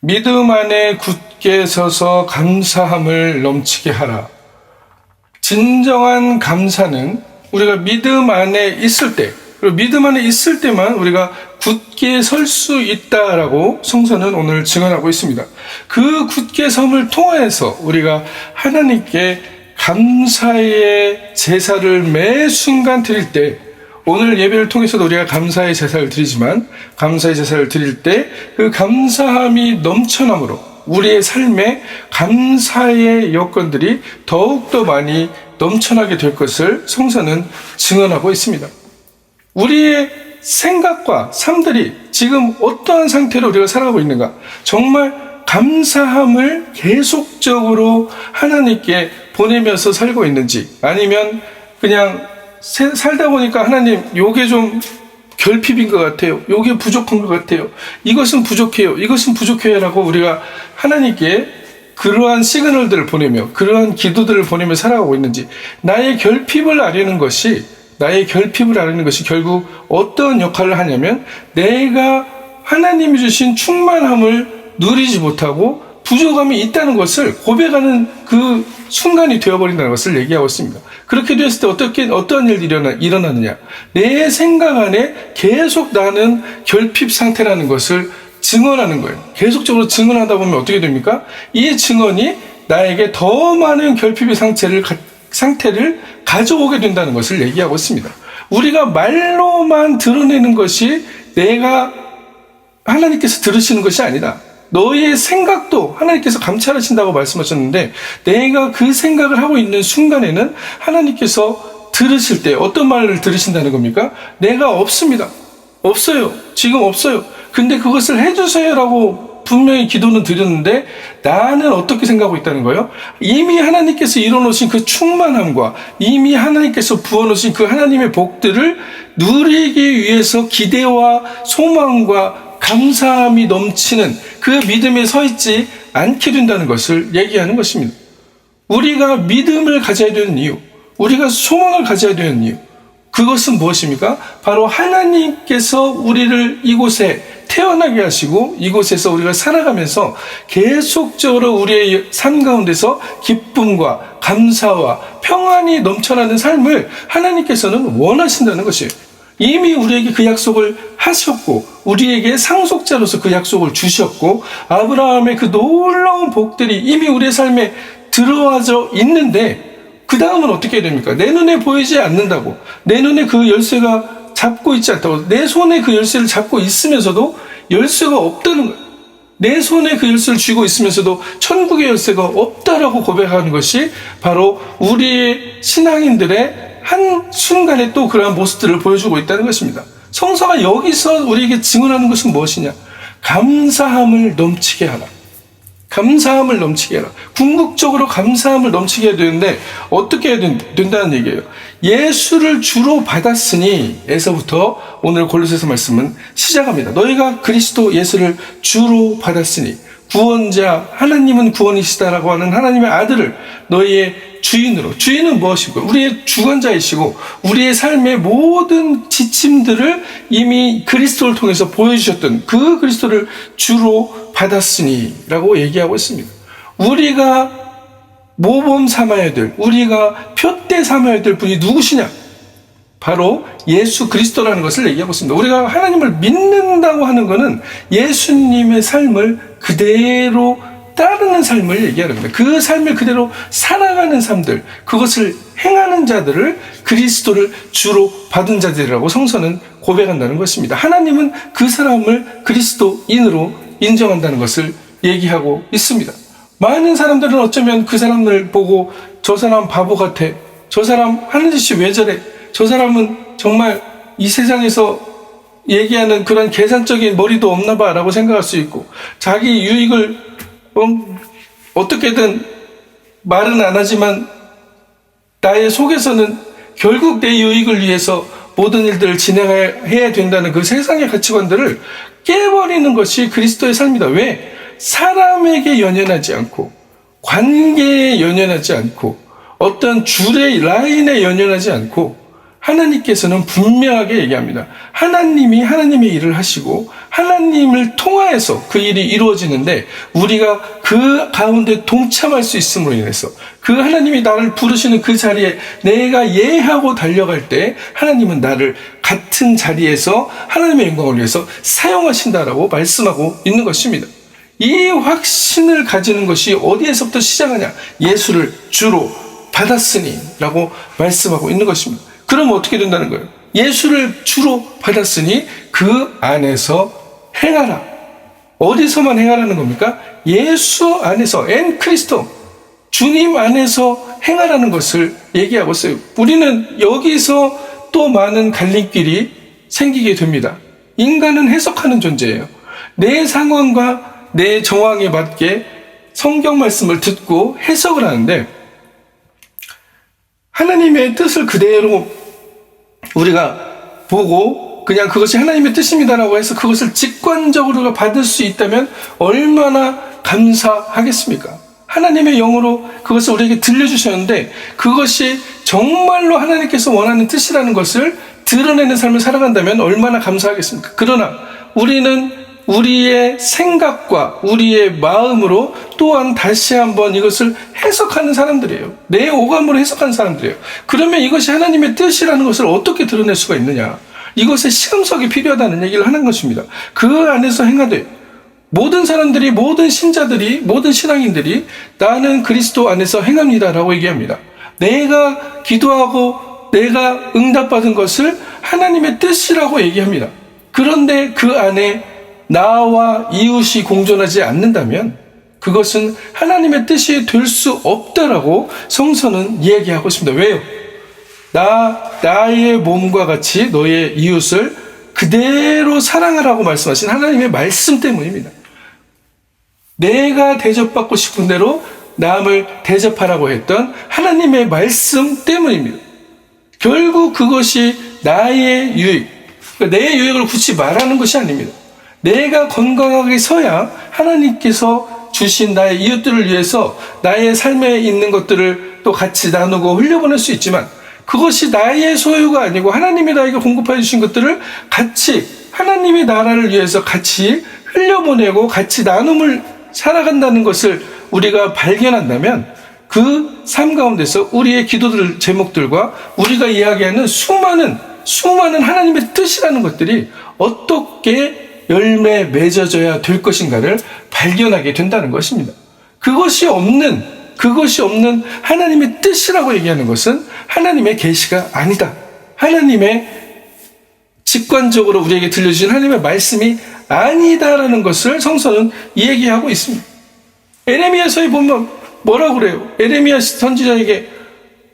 믿음 안에 굳게 서서 감사함을 넘치게 하라. 진정한 감사는 우리가 믿음 안에 있을 때, 그리고 믿음 안에 있을 때만 우리가 굳게 설 수 있다라고 성서는 오늘 증언하고 있습니다. 그 굳게 섬을 통해서 우리가 하나님께 감사의 제사를 매 순간 드릴 때, 오늘 예배를 통해서도 우리가 감사의 제사를 드리지만, 감사의 제사를 드릴 때 그 감사함이 넘쳐남으로 우리의 삶에 감사의 여건들이 더욱더 많이 넘쳐나게 될 것을 성서는 증언하고 있습니다. 우리의 생각과 삶들이 지금 어떠한 상태로 우리가 살아가고 있는가, 정말 감사함을 계속적으로 하나님께 보내면서 살고 있는지, 아니면 그냥 살다 보니까 하나님 요게 좀 결핍인 것 같아요, 요게 부족한 것 같아요, 이것은 부족해요, 이것은 부족해요 라고 우리가 하나님께 그러한 시그널들을 보내며 그러한 기도들을 보내며 살아가고 있는지, 나의 결핍을 아려는 것이 결국 어떤 역할을 하냐면, 내가 하나님이 주신 충만함을 누리지 못하고 부족함이 있다는 것을 고백하는 그 순간이 되어버린다는 것을 얘기하고 있습니다. 그렇게 됐을 때 어떤 일이 일어나느냐, 내 생각 안에 계속 나는 결핍 상태라는 것을 증언하는 거예요. 계속적으로 증언하다 보면 어떻게 됩니까? 이 증언이 나에게 더 많은 결핍의 상태를 가져오게 된다는 것을 얘기하고 있습니다. 우리가 말로만 드러내는 것이 내가 하나님께서 들으시는 것이 아니다. 너의 생각도 하나님께서 감찰하신다고 말씀하셨는데, 내가 그 생각을 하고 있는 순간에는 하나님께서 들으실 때 어떤 말을 들으신다는 겁니까? 내가 없습니다. 없어요. 지금 없어요. 근데 그것을 해주세요라고 분명히 기도는 드렸는데, 나는 어떻게 생각하고 있다는 거예요? 이미 하나님께서 이뤄놓으신 그 충만함과 이미 하나님께서 부어놓으신 그 하나님의 복들을 누리기 위해서 기대와 소망과 감사함이 넘치는 그 믿음에 서 있지 않게 된다는 것을 얘기하는 것입니다. 우리가 믿음을 가져야 되는 이유, 우리가 소망을 가져야 되는 이유, 그것은 무엇입니까? 바로 하나님께서 우리를 이곳에 태어나게 하시고 이곳에서 우리가 살아가면서 계속적으로 우리의 삶 가운데서 기쁨과 감사와 평안이 넘쳐나는 삶을 하나님께서는 원하신다는 것이에요. 이미 우리에게 그 약속을 하셨고, 우리에게 상속자로서 그 약속을 주셨고, 아브라함의 그 놀라운 복들이 이미 우리의 삶에 들어와져 있는데, 그 다음은 어떻게 해야 됩니까? 내 눈에 보이지 않는다고, 내 눈에 그 열쇠가 잡고 있지 않다고, 내 손에 그 열쇠를 잡고 있으면서도 열쇠가 없다는 거예요. 내 손에 그 열쇠를 쥐고 있으면서도 천국의 열쇠가 없다라고 고백하는 것이 바로 우리의 신앙인들의 한 순간에 또 그러한 모습들을 보여주고 있다는 것입니다. 성서가 여기서 우리에게 증언하는 것은 무엇이냐? 감사함을 넘치게 하라. 감사함을 넘치게 해라. 궁극적으로 감사함을 넘치게 해야 되는데 어떻게 해야 된다는 얘기예요. 예수를 주로 받았으니 에서부터 오늘 골로새서 말씀은 시작합니다. 너희가 그리스도 예수를 주로 받았으니, 구원자, 하나님은 구원이시다라고 하는 하나님의 아들을 너희의 주인으로, 주인은 무엇이고 우리의 주관자이시고 우리의 삶의 모든 지침들을 이미 그리스도를 통해서 보여주셨던 그 그리스도를 주로 받았으니 라고 얘기하고 있습니다. 우리가 모범 삼아야 될, 우리가 표대 삼아야 될 분이 누구시냐? 바로 예수 그리스도라는 것을 얘기하고 있습니다. 우리가 하나님을 믿는다고 하는 것은 예수님의 삶을 그대로 따르는 삶을 얘기하는 겁니다. 그 삶을 그대로 살아가는 삶들, 그것을 행하는 자들을 그리스도를 주로 받은 자들이라고 성서는 고백한다는 것입니다. 하나님은 그 사람을 그리스도인으로 인정한다는 것을 얘기하고 있습니다. 많은 사람들은 어쩌면 그 사람을 보고 저 사람 바보 같아, 저 사람 하는 짓이 왜 저래, 저 사람은 정말 이 세상에서 얘기하는 그런 계산적인 머리도 없나 봐 라고 생각할 수 있고, 자기 유익을 어떻게든 말은 안 하지만 나의 속에서는 결국 내 유익을 위해서 모든 일들을 진행해야 된다는 그 세상의 가치관들을 깨버리는 것이 그리스도의 삶이다. 왜? 사람에게 연연하지 않고, 관계에 연연하지 않고, 어떤 줄의 라인에 연연하지 않고, 하나님께서는 분명하게 얘기합니다. 하나님이 하나님의 일을 하시고 하나님을 통하여서 그 일이 이루어지는데 우리가 그 가운데 동참할 수 있음으로 인해서 그 하나님이 나를 부르시는 그 자리에 내가 예하고 달려갈 때 하나님은 나를 같은 자리에서 하나님의 영광을 위해서 사용하신다라고 말씀하고 있는 것입니다. 이 확신을 가지는 것이 어디에서부터 시작하냐? 예수를 주로 받았으니 라고 말씀하고 있는 것입니다. 그럼 어떻게 된다는 거예요? 예수를 주로 받았으니 그 안에서 행하라. 어디서만 행하라는 겁니까? 예수 안에서, 엔 크리스토, 주님 안에서 행하라는 것을 얘기하고 있어요. 우리는 여기서 또 많은 갈림길이 생기게 됩니다. 인간은 해석하는 존재예요. 내 상황과 내 정황에 맞게 성경 말씀을 듣고 해석을 하는데 하나님의 뜻을 그대로 우리가 보고 그냥 그것이 하나님의 뜻입니다라고 해서 그것을 직관적으로 받을 수 있다면 얼마나 감사하겠습니까? 하나님의 영으로 그것을 우리에게 들려주셨는데 그것이 정말로 하나님께서 원하는 뜻이라는 것을 드러내는 삶을 살아간다면 얼마나 감사하겠습니까? 그러나 우리는 우리의 생각과 우리의 마음으로 또한 다시 한번 이것을 해석하는 사람들이에요. 내 오감으로 해석하는 사람들이에요. 그러면 이것이 하나님의 뜻이라는 것을 어떻게 드러낼 수가 있느냐? 이것에 시금석이 필요하다는 얘기를 하는 것입니다. 그 안에서 행하되 모든 사람들이, 모든 신자들이, 모든 신앙인들이 나는 그리스도 안에서 행합니다라고 얘기합니다. 내가 기도하고 내가 응답받은 것을 하나님의 뜻이라고 얘기합니다. 그런데 그 안에 나와 이웃이 공존하지 않는다면 그것은 하나님의 뜻이 될 수 없다라고 성서는 얘기하고 있습니다. 왜요? 나의 몸과 같이 너의 이웃을 그대로 사랑하라고 말씀하신 하나님의 말씀 때문입니다. 내가 대접받고 싶은 대로 남을 대접하라고 했던 하나님의 말씀 때문입니다. 결국 그것이 나의 유익, 그러니까 내 유익을 굳이 말하는 것이 아닙니다. 내가 건강하게 서야 하나님께서 주신 나의 이웃들을 위해서 나의 삶에 있는 것들을 또 같이 나누고 흘려보낼 수 있지만 그것이 나의 소유가 아니고 하나님이 나에게 공급해 주신 것들을 같이 하나님의 나라를 위해서 같이 흘려보내고 같이 나눔을 살아간다는 것을 우리가 발견한다면 그 삶 가운데서 우리의 기도들 제목들과 우리가 이야기하는 수많은 하나님의 뜻이라는 것들이 어떻게 열매 맺어져야 될 것인가를 발견하게 된다는 것입니다. 그것이 없는 하나님의 뜻이라고 얘기하는 것은 하나님의 계시가 아니다. 하나님의 직관적으로 우리에게 들려주신 하나님의 말씀이 아니다라는 것을 성서는 얘기하고 있습니다. 에레미야서에 보면 뭐라고 그래요? 에레미야 선지자에게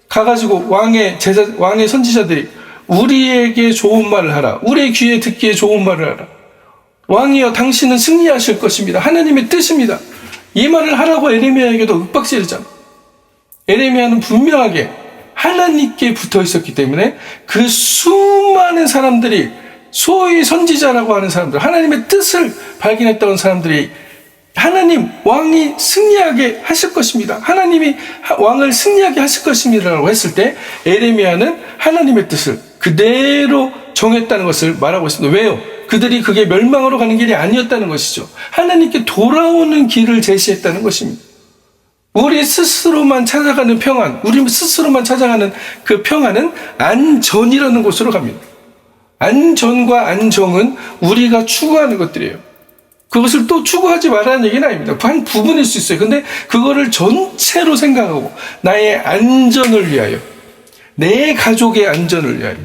가가지고 왕의 선지자들이 우리에게 좋은 말을 하라. 우리의 귀에 듣기에 좋은 말을 하라. 왕이여 당신은 승리하실 것입니다. 하나님의 뜻입니다. 이 말을 하라고 에레미야에게도 윽박지르잖아. 에레미야는 분명하게 하나님께 붙어 있었기 때문에 그 수많은 사람들이 소위 선지자라고 하는 사람들, 하나님의 뜻을 발견했던 사람들이 하나님 왕이 승리하게 하실 것입니다. 하나님이 왕을 승리하게 하실 것입니다라고 했을 때 에레미야는 하나님의 뜻을 그대로 정했다는 것을 말하고 있습니다. 왜요? 그들이 그게 멸망으로 가는 길이 아니었다는 것이죠. 하나님께 돌아오는 길을 제시했다는 것입니다. 우리 스스로만 찾아가는 평안, 우리 스스로만 찾아가는 그 평안은 안전이라는 곳으로 갑니다. 안전과 안정은 우리가 추구하는 것들이에요. 그것을 또 추구하지 말라는 얘기는 아닙니다. 한 부분일 수 있어요. 근데 그거를 전체로 생각하고 나의 안전을 위하여, 내 가족의 안전을 위하여,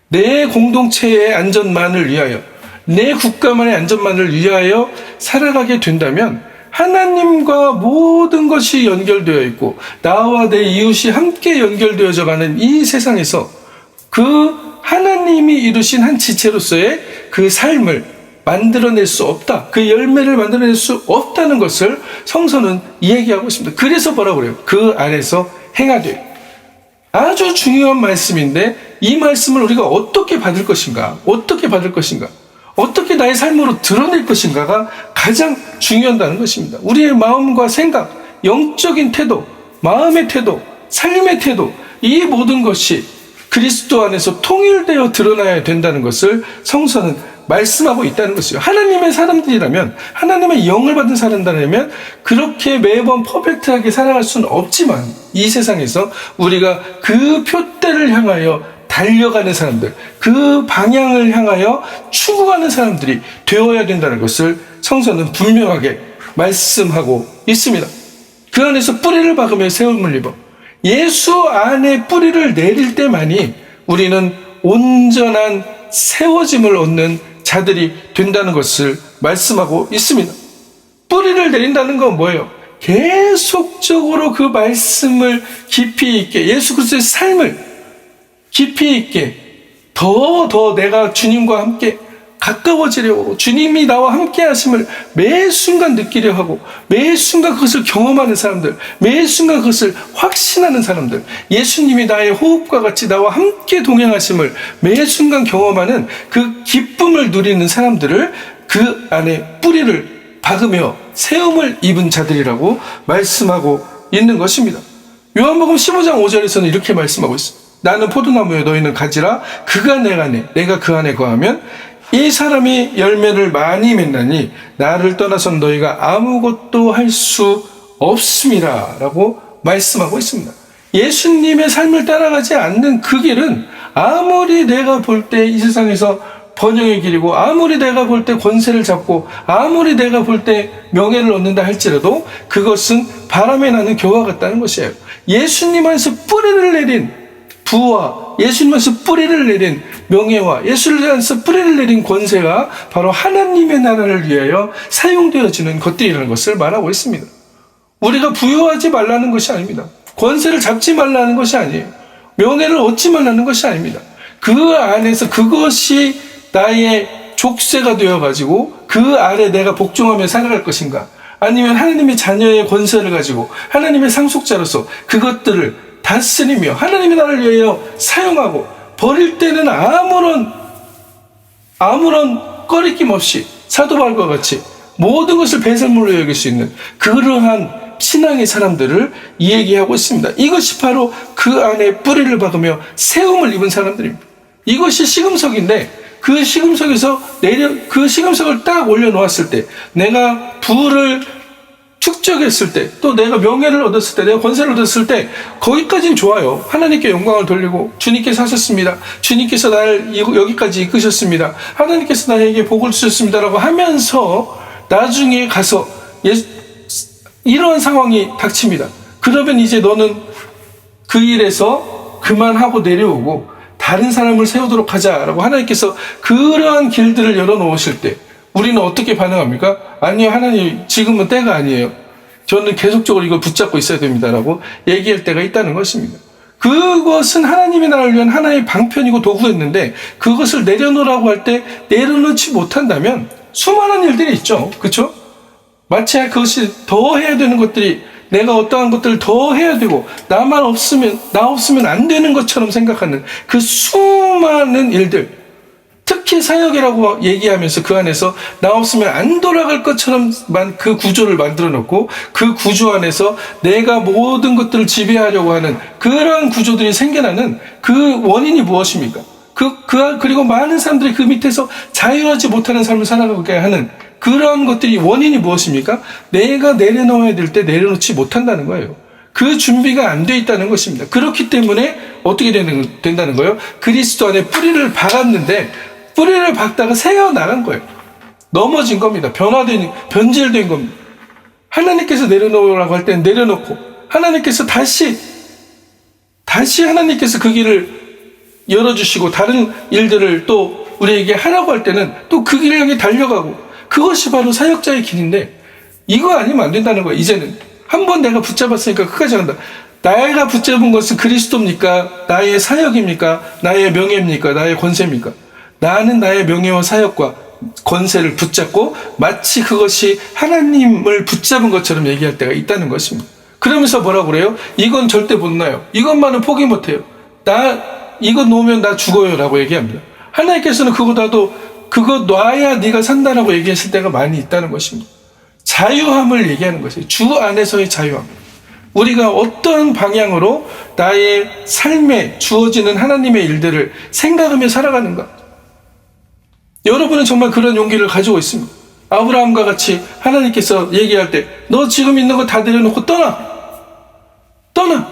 내 공동체의 안전만을 위하여, 내 국가만의 안전만을 위하여 살아가게 된다면 하나님과 모든 것이 연결되어 있고 나와 내 이웃이 함께 연결되어져 가는 이 세상에서 그 하나님이 이루신 한 지체로서의 그 삶을 만들어낼 수 없다. 그 열매를 만들어낼 수 없다는 것을 성서는 얘기하고 있습니다. 그래서 뭐라고 그래요? 그 안에서 행하되. 아주 중요한 말씀인데 이 말씀을 우리가 어떻게 받을 것인가? 어떻게 받을 것인가? 어떻게 나의 삶으로 드러낼 것인가가 가장 중요하다는 것입니다. 우리의 마음과 생각, 영적인 태도, 마음의 태도, 삶의 태도, 이 모든 것이 그리스도 안에서 통일되어 드러나야 된다는 것을 성서는 말씀하고 있다는 것이요. 하나님의 사람들이라면, 하나님의 영을 받은 사람들이라면 그렇게 매번 퍼펙트하게 살아갈 수는 없지만, 이 세상에서 우리가 그 표대를 향하여 달려가는 사람들, 그 방향을 향하여 추구하는 사람들이 되어야 된다는 것을 성서는 분명하게 말씀하고 있습니다. 그 안에서 뿌리를 박으며 세움을 입어 예수 안에 뿌리를 내릴 때만이 우리는 온전한 세워짐을 얻는 자들이 된다는 것을 말씀하고 있습니다. 뿌리를 내린다는 건 뭐예요? 계속적으로 그 말씀을 깊이 있게, 예수 그리스도의 삶을 깊이 있게 더 내가 주님과 함께 가까워지려고, 주님이 나와 함께 하심을 매 순간 느끼려 하고, 매 순간 그것을 경험하는 사람들, 매 순간 그것을 확신하는 사람들, 예수님이 나의 호흡과 같이 나와 함께 동행하심을 매 순간 경험하는 그 기쁨을 누리는 사람들을 그 안에 뿌리를 박으며 세움을 입은 자들이라고 말씀하고 있는 것입니다. 요한복음 15장 5절에서는 이렇게 말씀하고 있습니다. 나는 포도나무에 너희는 가지라. 그가 내 안에, 내가 그 안에 거하면 이 사람이 열매를 많이 맺나니 나를 떠나선 너희가 아무것도 할 수 없음이라 라고 말씀하고 있습니다. 예수님의 삶을 따라가지 않는 그 길은 아무리 내가 볼 때 이 세상에서 번영의 길이고, 아무리 내가 볼 때 권세를 잡고, 아무리 내가 볼 때 명예를 얻는다 할지라도 그것은 바람에 나는 겨와 같다는 것이에요. 예수님 안에서 뿌리를 내린 부와, 예수님 안에서 뿌리를 내린 명예와, 예수님 안에서 뿌리를 내린 권세가 바로 하나님의 나라를 위하여 사용되어지는 것들이라는 것을 말하고 있습니다. 우리가 부여하지 말라는 것이 아닙니다. 권세를 잡지 말라는 것이 아니에요. 명예를 얻지 말라는 것이 아닙니다. 그 안에서 그것이 나의 족쇄가 되어가지고 그 아래 내가 복종하며 살아갈 것인가, 아니면 하나님의 자녀의 권세를 가지고 하나님의 상속자로서 그것들을 다스리며 하나님의 나라를 위하여 사용하고, 버릴 때는 아무런 꺼리낌 없이 사도 바울과 같이 모든 것을 배설물로 여길 수 있는 그러한 신앙의 사람들을 이야기하고 있습니다. 이것이 바로 그 안에 뿌리를 박으며 세움을 입은 사람들입니다. 이것이 시금석인데, 그 시금석에서 그 시금석을 딱 올려놓았을 때, 내가 부를 축적했을 때, 또 내가 명예를 얻었을 때, 내가 권세를 얻었을 때, 거기까지는 좋아요. 하나님께 영광을 돌리고, 주님께서 하셨습니다, 주님께서 나를 여기까지 이끄셨습니다, 하나님께서 나에게 복을 주셨습니다 라고 하면서 나중에 가서 이러한 상황이 닥칩니다. 그러면 이제 너는 그 일에서 그만하고 내려오고 다른 사람을 세우도록 하자라고 하나님께서 그러한 길들을 열어놓으실 때 우리는 어떻게 반응합니까? 아니요, 하나님, 지금은 때가 아니에요. 저는 계속적으로 이걸 붙잡고 있어야 됩니다라고 얘기할 때가 있다는 것입니다. 그것은 하나님의 나라를 위한 하나의 방편이고 도구였는데, 그것을 내려놓으라고 할 때 내려놓지 못한다면 수많은 일들이 있죠. 그렇죠? 마치 그것이 더 해야 되는 것들이, 내가 어떠한 것들을 더 해야 되고 나 없으면 안 되는 것처럼 생각하는 그 수많은 일들, 특히 사역이라고 얘기하면서 그 안에서 나 없으면 안 돌아갈 것처럼만 그 구조를 만들어 놓고, 그 구조 안에서 내가 모든 것들을 지배하려고 하는 그러한 구조들이 생겨나는 그 원인이 무엇입니까? 그리고 많은 사람들이 그 밑에서 자유하지 못하는 삶을 살아가게 하는 그러한 것들이 원인이 무엇입니까? 내가 내려놓아야 될 때 내려놓지 못한다는 거예요. 그 준비가 안 돼 있다는 것입니다. 그렇기 때문에 어떻게 된다는 거예요? 그리스도 안에 뿌리를 박았는데, 뿌리를 박다가 새어나간 거예요. 넘어진 겁니다. 변질된 겁니다. 하나님께서 내려놓으라고 할 때는 내려놓고, 하나님께서 다시 하나님께서 그 길을 열어주시고 다른 일들을 또 우리에게 하라고 할 때는 또 그 길을 향해 달려가고, 그것이 바로 사역자의 길인데, 이거 아니면 안 된다는 거예요. 이제는 한번 내가 붙잡았으니까 끝까지 간다. 내가 붙잡은 것은 그리스도입니까? 나의 사역입니까? 나의 명예입니까? 나의 권세입니까? 나는 나의 명예와 사역과 권세를 붙잡고 마치 그것이 하나님을 붙잡은 것처럼 얘기할 때가 있다는 것입니다. 그러면서 뭐라고 그래요? 이건 절대 못 놔요. 이것만은 포기 못해요. 이거 놓으면 나 죽어요 라고 얘기합니다. 하나님께서는 그거 놔야 네가 산다라고 얘기했을 때가 많이 있다는 것입니다. 자유함을 얘기하는 것이에요. 주 안에서의 자유함. 우리가 어떤 방향으로 나의 삶에 주어지는 하나님의 일들을 생각하며 살아가는가? 여러분은 정말 그런 용기를 가지고 있습니다. 아브라함과 같이 하나님께서 얘기할 때 너 지금 있는 거 다 내려놓고 떠나.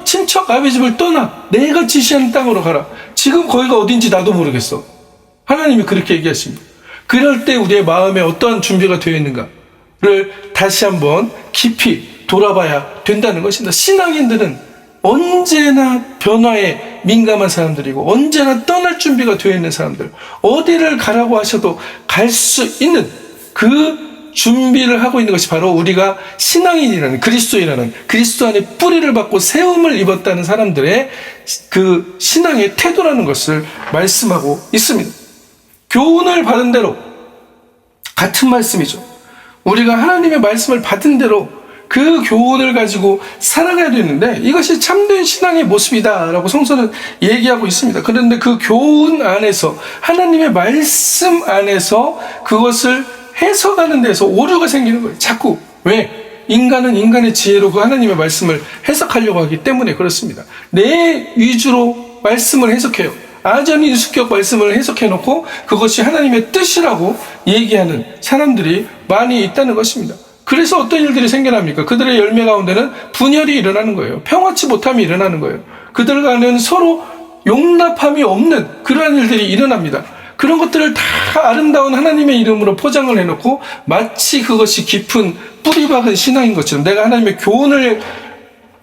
친척 아비 집을 떠나. 내가 지시하는 땅으로 가라. 지금 거기가 어딘지 나도 모르겠어. 하나님이 그렇게 얘기하십니다. 그럴 때 우리의 마음에 어떠한 준비가 되어 있는가를 다시 한번 깊이 돌아봐야 된다는 것입니다. 신앙인들은 언제나 변화에 민감한 사람들이고 언제나 떠날 준비가 되어 있는 사람들, 어디를 가라고 하셔도 갈 수 있는 그 준비를 하고 있는 것이 바로 우리가 신앙인이라는, 그리스도인이라는, 그리스도 안에 뿌리를 받고 세움을 입었다는 사람들의 그 신앙의 태도라는 것을 말씀하고 있습니다. 교훈을 받은 대로, 같은 말씀이죠. 우리가 하나님의 말씀을 받은 대로 그 교훈을 가지고 살아가야 되는데 이것이 참된 신앙의 모습이다라고 성서는 얘기하고 있습니다. 그런데 그 교훈 안에서, 하나님의 말씀 안에서 그것을 해석하는 데서 오류가 생기는 거예요. 자꾸. 왜? 인간은 인간의 지혜로 그 하나님의 말씀을 해석하려고 하기 때문에 그렇습니다. 내 위주로 말씀을 해석해요. 아전인수격 말씀을 해석해놓고 그것이 하나님의 뜻이라고 얘기하는 사람들이 많이 있다는 것입니다. 그래서 어떤 일들이 생겨납니까? 그들의 열매 가운데는 분열이 일어나는 거예요. 평화치 못함이 일어나는 거예요. 그들 간에는 서로 용납함이 없는 그러한 일들이 일어납니다. 그런 것들을 다 아름다운 하나님의 이름으로 포장을 해놓고 마치 그것이 깊은 뿌리 박은 신앙인 것처럼 내가 하나님의 교훈을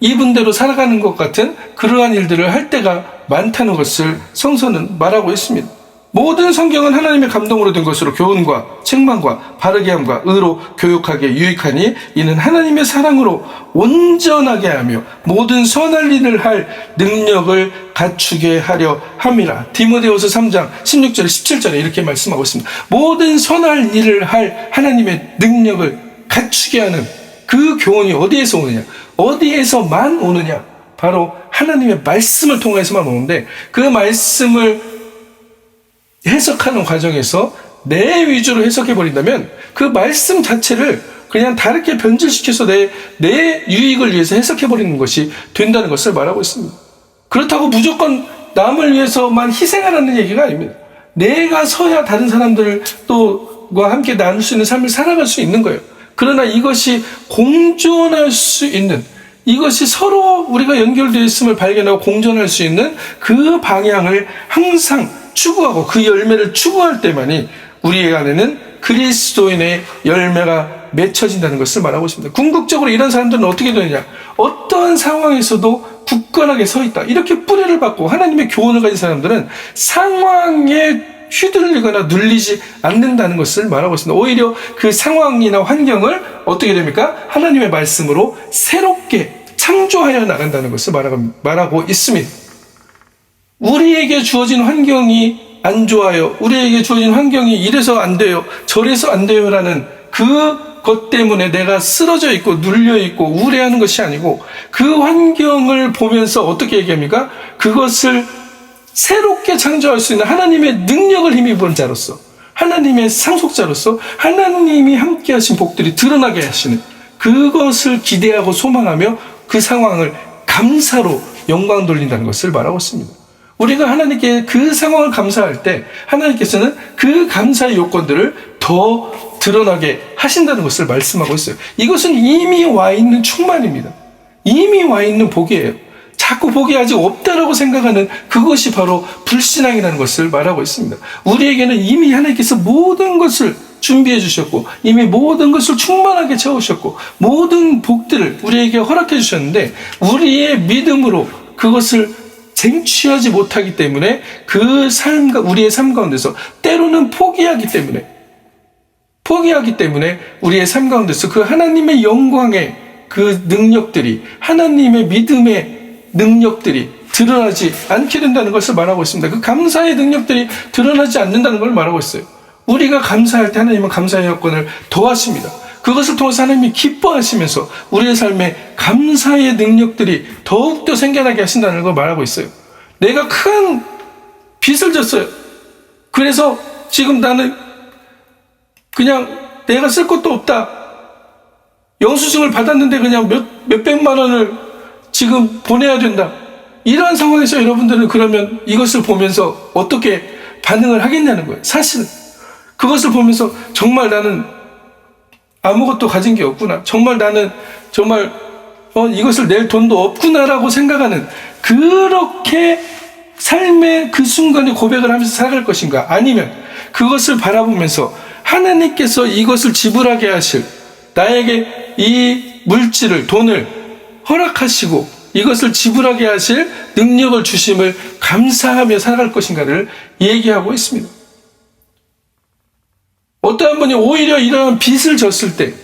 입은 대로 살아가는 것 같은 그러한 일들을 할 때가 많다는 것을 성서는 말하고 있습니다. 모든 성경은 하나님의 감동으로 된 것으로 교훈과 책망과 바르게 함과 의로 교육하게 유익하니 이는 하나님의 사랑으로 온전하게 하며 모든 선할 일을 할 능력을 갖추게 하려 함이라. 디모데후서 3장 16절 17절에 이렇게 말씀하고 있습니다. 모든 선할 일을 할 하나님의 능력을 갖추게 하는 그 교훈이 어디에서 오느냐? 어디에서만 오느냐? 바로 하나님의 말씀을 통해서만 오는데, 그 말씀을 해석하는 과정에서 내 위주로 해석해버린다면 그 말씀 자체를 그냥 다르게 변질시켜서 내 유익을 위해서 해석해버리는 것이 된다는 것을 말하고 있습니다. 그렇다고 무조건 남을 위해서만 희생하라는 얘기가 아닙니다. 내가 서야 다른 사람들과 함께 나눌 수 있는 삶을 살아갈 수 있는 거예요. 그러나 이것이 공존할 수 있는, 이것이 서로 우리가 연결되어 있음을 발견하고 공존할 수 있는 그 방향을 항상 추구하고 그 열매를 추구할 때만이 우리 안에는 그리스도인의 열매가 맺혀진다는 것을 말하고 있습니다. 궁극적으로 이런 사람들은 어떻게 되느냐? 어떠한 상황에서도 굳건하게 서 있다. 이렇게 뿌리를 받고 하나님의 교훈을 가진 사람들은 상황에 휘둘리거나 눌리지 않는다는 것을 말하고 있습니다. 오히려 그 상황이나 환경을 어떻게 됩니까? 하나님의 말씀으로 새롭게 창조하여 나간다는 것을 말하고 있습니다. 우리에게 주어진 환경이 안 좋아요. 우리에게 주어진 환경이 이래서 안 돼요. 저래서 안 돼요라는 그것 때문에 내가 쓰러져 있고 눌려 있고 우울해하는 것이 아니고, 그 환경을 보면서 어떻게 얘기합니까? 그것을 새롭게 창조할 수 있는 하나님의 능력을 힘입은 자로서, 하나님의 상속자로서 하나님이 함께 하신 복들이 드러나게 하시는, 그것을 기대하고 소망하며 그 상황을 감사로 영광 돌린다는 것을 말하고 있습니다. 우리가 하나님께 그 상황을 감사할 때 하나님께서는 그 감사의 요건들을 더 드러나게 하신다는 것을 말씀하고 있어요. 이것은 이미 와 있는 충만입니다. 이미 와 있는 복이에요. 자꾸 복이 아직 없다라고 생각하는 그것이 바로 불신앙이라는 것을 말하고 있습니다. 우리에게는 이미 하나님께서 모든 것을 준비해 주셨고 이미 모든 것을 충만하게 채우셨고 모든 복들을 우리에게 허락해 주셨는데, 우리의 믿음으로 그것을 쟁취하지 못하기 때문에 그 삶과 우리의 삶 가운데서 때로는 포기하기 때문에 우리의 삶 가운데서 그 하나님의 영광의 그 능력들이, 하나님의 믿음의 능력들이 드러나지 않게 된다는 것을 말하고 있습니다. 그 감사의 능력들이 드러나지 않는다는 걸 말하고 있어요. 우리가 감사할 때 하나님은 감사의 여건을 더하십니다. 그것을 통해서 하나님이 기뻐하시면서 우리의 삶에 감사의 능력들이 더욱더 생겨나게 하신다는 걸 말하고 있어요. 내가 큰 빚을 졌어요. 그래서 지금 나는 그냥 내가 쓸 것도 없다. 영수증을 받았는데 그냥 몇백만 원을 지금 보내야 된다. 이러한 상황에서 여러분들은 그러면 이것을 보면서 어떻게 반응을 하겠냐는 거예요. 사실은 그것을 보면서 정말 나는 아무것도 가진 게 없구나. 정말 나는 정말 이것을 낼 돈도 없구나라고 생각하는, 그렇게 삶의 그 순간에 고백을 하면서 살아갈 것인가? 아니면 그것을 바라보면서 하나님께서 이것을 지불하게 하실, 나에게 이 물질을, 돈을 허락하시고 이것을 지불하게 하실 능력을 주심을 감사하며 살아갈 것인가를 얘기하고 있습니다. 어떠한 분이 오히려 이러한 빚을 졌을 때,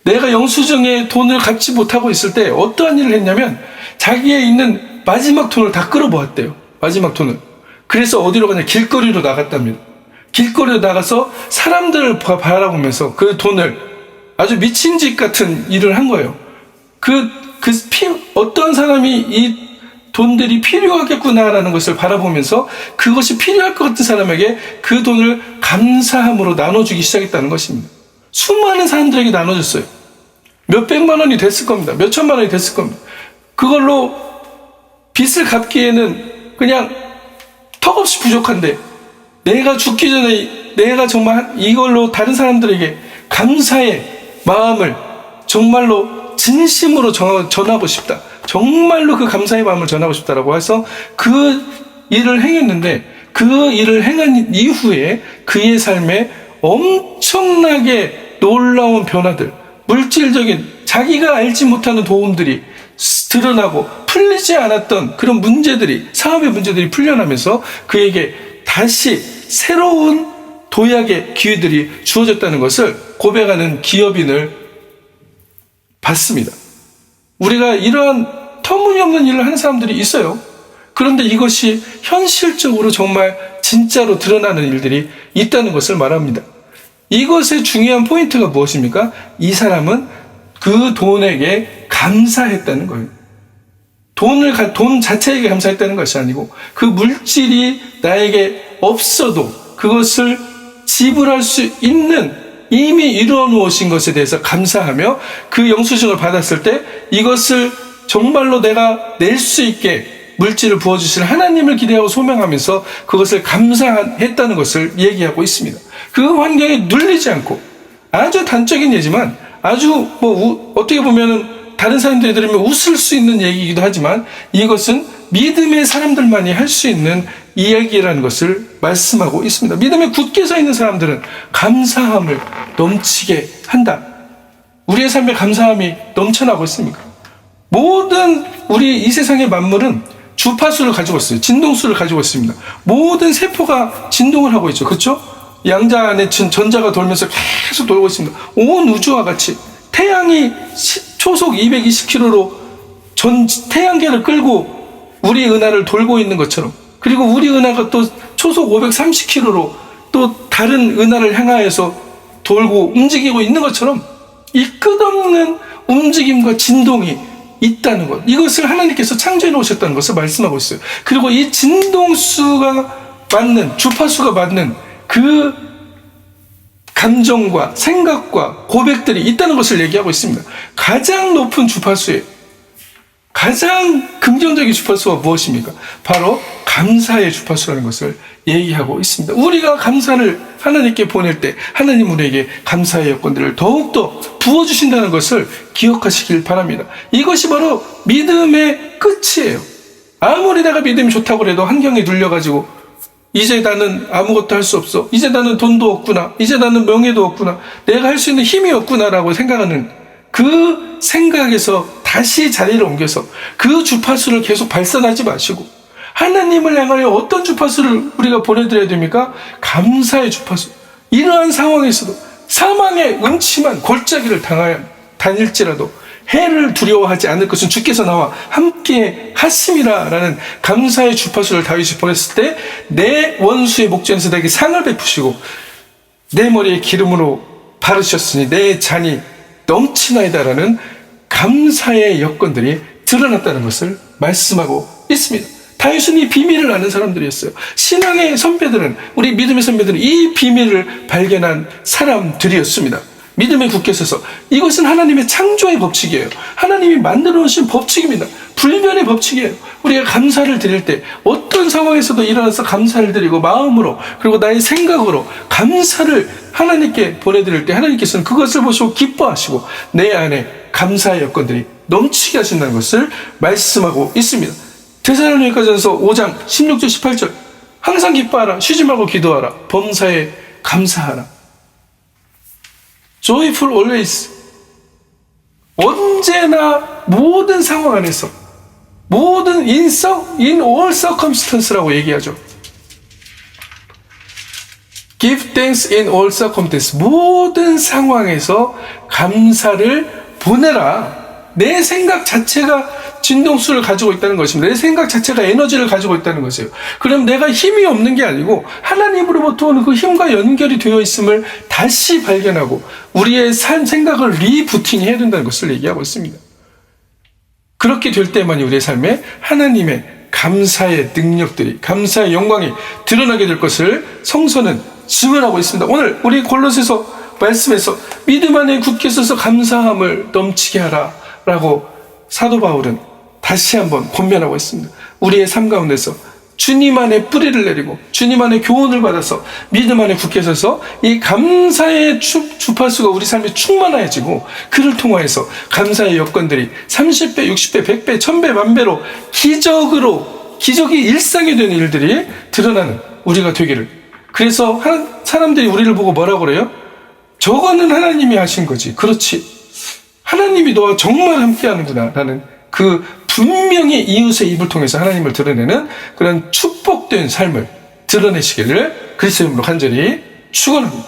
내가 영수증에 돈을 갚지 못하고 있을 때 어떠한 일을 했냐면 자기의 있는 마지막 돈을 다 끌어모았대요. 마지막 돈을. 그래서 어디로 가냐? 길거리로 나갔답니다. 길거리로 나가서 사람들을 바라보면서 그 돈을, 아주 미친 짓 같은 일을 한 거예요. 어떤 사람이 이 돈들이 필요하겠구나라는 것을 바라보면서 그것이 필요할 것 같은 사람에게 그 돈을 감사함으로 나눠주기 시작했다는 것입니다. 수많은 사람들에게 나눠줬어요. 몇백만 원이 됐을 겁니다. 몇천만 원이 됐을 겁니다. 그걸로 빚을 갚기에는 그냥 턱없이 부족한데, 내가 죽기 전에 내가 정말 이걸로 다른 사람들에게 감사의 마음을 정말로 진심으로 전하고 싶다. 정말로 그 감사의 마음을 전하고 싶다라고 해서 그 일을 행했는데, 그 일을 행한 이후에 그의 삶에 엄청나게 놀라운 변화들, 물질적인 자기가 알지 못하는 도움들이 드러나고 풀리지 않았던 그런 문제들이, 사업의 문제들이 풀려나면서 그에게 다시 새로운 도약의 기회들이 주어졌다는 것을 고백하는 기업인을 봤습니다. 우리가 이러한 터무니없는 일을 하는 사람들이 있어요. 그런데 이것이 현실적으로 정말 진짜로 드러나는 일들이 있다는 것을 말합니다. 이것의 중요한 포인트가 무엇입니까? 이 사람은 그 돈에게 감사했다는 거예요. 돈 자체에게 감사했다는 것이 아니고, 그 물질이 나에게 없어도 그것을 지불할 수 있는 이미 이루어 놓으신 것에 대해서 감사하며, 그 영수증을 받았을 때 이것을 정말로 내가 낼 수 있게 물질을 부어주실 하나님을 기대하고 소명하면서 그것을 감사했다는 것을 얘기하고 있습니다. 그 환경에 눌리지 않고, 아주 단적인 예지만 아주 어떻게 보면은 다른 사람들이 들으면 웃을 수 있는 얘기이기도 하지만 이것은 믿음의 사람들만이 할 수 있는 이야기라는 것을 말씀하고 있습니다. 믿음에 굳게 서 있는 사람들은 감사함을 넘치게 한다. 우리의 삶에 감사함이 넘쳐나고 있습니까? 모든 우리 이 세상의 만물은 주파수를 가지고 있어요. 진동수를 가지고 있습니다. 모든 세포가 진동을 하고 있죠. 그렇죠? 양자 안에 전자가 돌면서 계속 돌고 있습니다. 온 우주와 같이 태양이 초속 220km로 태양계를 끌고 우리 은하를 돌고 있는 것처럼, 그리고 우리 은하가 또 초속 530km로 또 다른 은하를 향하여서 돌고 움직이고 있는 것처럼 이 끝없는 움직임과 진동이 있다는 것, 이것을 하나님께서 창조해 놓으셨다는 것을 말씀하고 있어요. 그리고 이 진동수가 맞는, 주파수가 맞는 그 감정과 생각과 고백들이 있다는 것을 얘기하고 있습니다. 가장 높은 주파수에, 가장 긍정적인 주파수가 무엇입니까? 바로 감사의 주파수라는 것을 얘기하고 있습니다. 우리가 감사를 하나님께 보낼 때 하나님 우리에게 감사의 여건들을 더욱더 부어주신다는 것을 기억하시길 바랍니다. 이것이 바로 믿음의 끝이에요. 아무리 내가 믿음이 좋다고 해도 환경에 눌려가지고 이제 나는 아무것도 할 수 없어, 이제 나는 돈도 없구나, 이제 나는 명예도 없구나, 내가 할 수 있는 힘이 없구나라고 생각하는 그 생각에서 다시 자리를 옮겨서 그 주파수를 계속 발산하지 마시고 하나님을 향하여 어떤 주파수를 우리가 보내드려야 됩니까? 감사의 주파수. 이러한 상황에서도 사망의 음침한 골짜기를 다닐지라도 해를 두려워하지 않을 것은 주께서 나와 함께 하심이라라는 감사의 주파수를 다윗이 보냈을 때 내 원수의 목전에서 내게 상을 베푸시고 내 머리에 기름으로 바르셨으니 내 잔이 넘치나이다라는 감사의 여건들이 드러났다는 것을 말씀하고 있습니다. 다윗은 이 비밀을 아는 사람들이었어요. 신앙의 선배들은, 우리 믿음의 선배들은 이 비밀을 발견한 사람들이었습니다. 믿음에 굳게 서서, 이것은 하나님의 창조의 법칙이에요. 하나님이 만들어 놓으신 법칙입니다. 불변의 법칙이에요. 우리가 감사를 드릴 때 어떤 상황에서도 일어나서 감사를 드리고 마음으로 그리고 나의 생각으로 감사를 하나님께 보내드릴 때 하나님께서는 그것을 보시고 기뻐하시고 내 안에 감사의 여건들이 넘치게 하신다는 것을 말씀하고 있습니다. 데살로니가전서 5장 16절 18절 항상 기뻐하라 쉬지 말고 기도하라 범사에 감사하라. Joyful always. 언제나 모든 상황 안에서 모든 in all circumstance라고 얘기하죠. Give thanks in all circumstances. 모든 상황에서 감사를 보내라. 내 생각 자체가 진동수를 가지고 있다는 것입니다. 내 생각 자체가 에너지를 가지고 있다는 것이에요. 그럼 내가 힘이 없는 게 아니고 하나님으로부터 오는 그 힘과 연결이 되어 있음을 다시 발견하고 우리의 생각을 리부팅해야 된다는 것을 얘기하고 있습니다. 그렇게 될 때만이 우리의 삶에 하나님의 감사의 능력들이 감사의 영광이 드러나게 될 것을 성서는 증언하고 있습니다. 오늘 우리 골로새서 말씀에서 믿음 안에 굳게 서서 감사함을 넘치게 하라 라고 사도 바울은 다시 한번 권면하고 있습니다. 우리의 삶 가운데서 주님 안에 뿌리를 내리고 주님 안에 교훈을 받아서 믿음 안에 굳게 서서 이 감사의 주파수가 우리 삶에 충만해지고 그를 통하여서 감사의 여건들이 30배, 60배, 100배, 1000배, 만배로 기적이 일상이 되는 일들이 드러나는 우리가 되기를. 그래서 사람들이 우리를 보고 뭐라고 그래요? 저거는 하나님이 하신 거지. 그렇지. 하나님이 너와 정말 함께하는구나 라는 그 분명히 이웃의 입을 통해서 하나님을 드러내는 그런 축복된 삶을 드러내시기를 그리스도의 이름으로 간절히 축원합니다.